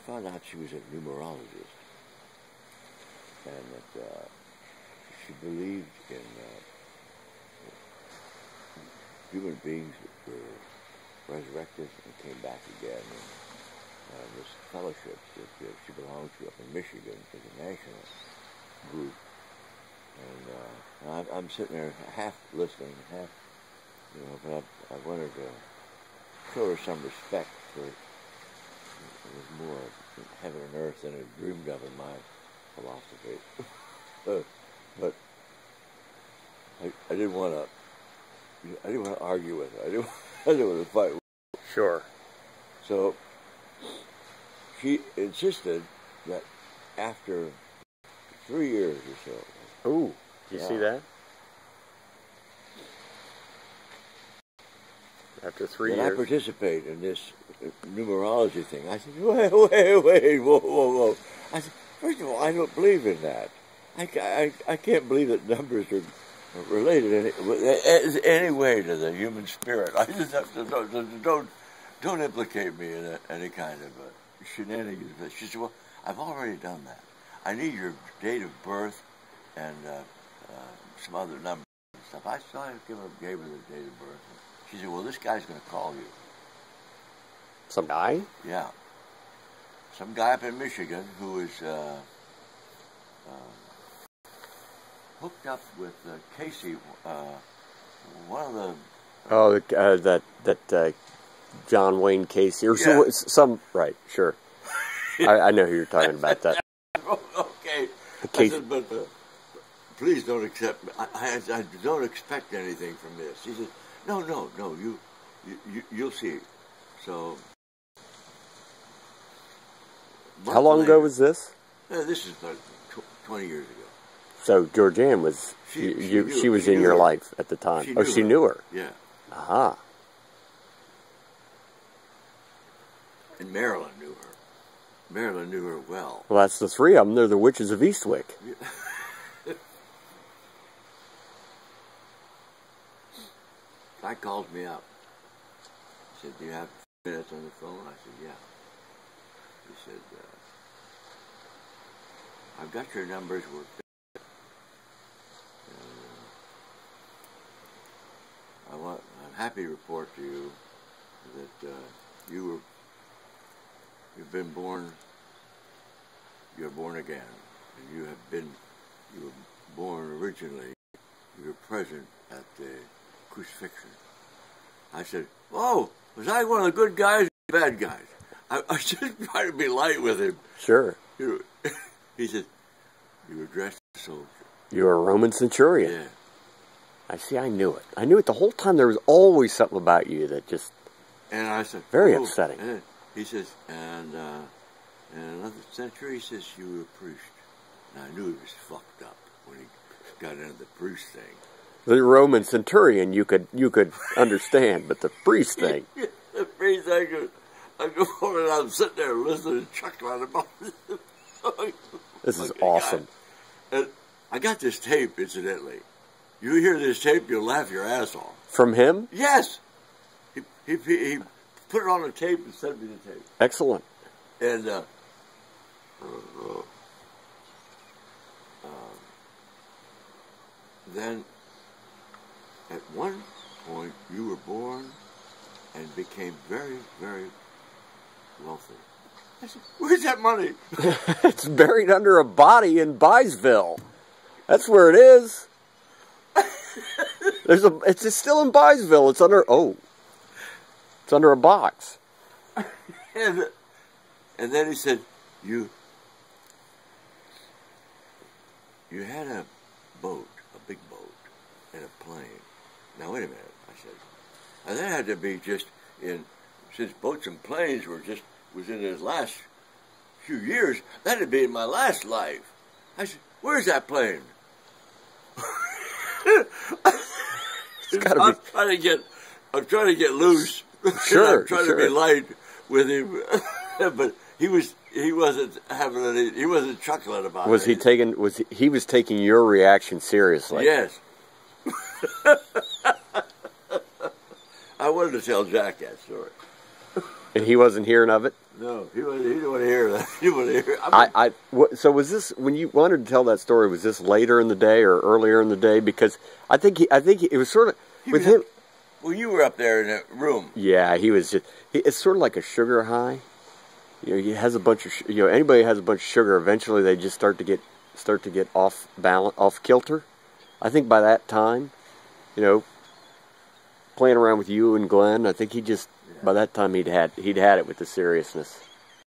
found out she was a numerologist, and that she believed in human beings that were resurrected and came back again. And this fellowship that she belonged to up in Michigan is a national group. And I'm sitting there half listening, half, but I wanted to show her some respect for it was more heaven and earth than I dreamed of in my philosophy. But I didn't want to argue with her. I didn't want to fight with her. Sure. So she insisted that after 3 years or so. Ooh, do you see that? After 3 years. I participate in this numerology thing. I said, wait, whoa. I said, first of all, I don't believe in that. I can't believe that numbers are related in any way to the human spirit. I just have to, don't implicate me in any kind of shenanigans. She said, well, I've already done that. I need your date of birth and some other numbers and stuff. I gave her the date of birth. She said, well, this guy's going to call you. Some guy? Yeah. Some guy up in Michigan who is hooked up with Casey, one of the... Oh, that John Wayne Casey, or yeah. some, right, sure. I know who you're talking about. That. Okay. Casey. I said, but please don't accept. I don't expect anything from this. He said, no. You'll see. So. How long ago was this? This is about 20 years ago. So Georgianne was she was in your life at the time. She knew her. Yeah. Aha. And Marilyn knew her. Marilyn knew her well. Well, that's the three of them. They're the witches of Eastwick. Guy called me up. He said, do you have minutes on the phone? I said, yeah. He said, I've got your numbers worked out. I'm happy to report to you that you've been born, you're born again, and you were born originally, you were present at the crucifixion. I said, oh, was I one of the good guys or the bad guys? I was just trying to be light with him. Sure. He said, you were dressed as a soldier. You were a Roman centurion. Yeah. I knew it. I knew it the whole time. There was always something about you that just... And I said... Very upsetting. And he says, and another century, he says, you were a priest. And I knew he was fucked up when he got into the priest thing. The Roman centurion you could understand, but the priest thing... The priest thing, I go over and I'm sitting there listening and chuckling about it. This is awesome. And I got this tape, incidentally. You hear this tape, you'll laugh your ass off. From him? Yes. He put it on a tape and sent me the tape. Excellent. And then at one point you were born and became very, very wealthy. I said, where's that money? It's buried under a body in Byesville. That's where it is. It's still in Byesville. It's under a box. And then he said, you had a boat, a big boat, and a plane. Now wait a minute, I said. And that had to be just since boats and planes was in his last few years, that'd be in my last life. I said, where's that plane? I'm trying to get loose. Sure, I'm trying to be light with him, but he wasn't chuckling about it. He was taking your reaction seriously? Yes. I wanted to tell Jack that story. And he wasn't hearing of it? No, he didn't want to hear that. He didn't want to hear it. So was this, when you wanted to tell that story, was this later in the day or earlier in the day? Because I think it was sort of, with him. Well, you were up there in the room. Yeah, he was just, it's sort of like a sugar high. You know, he has a bunch of, anybody who has a bunch of sugar, eventually they just start to get off balance, off kilter. I think by that time, playing around with you and Glenn, I think he just, by that time he'd had it with the seriousness.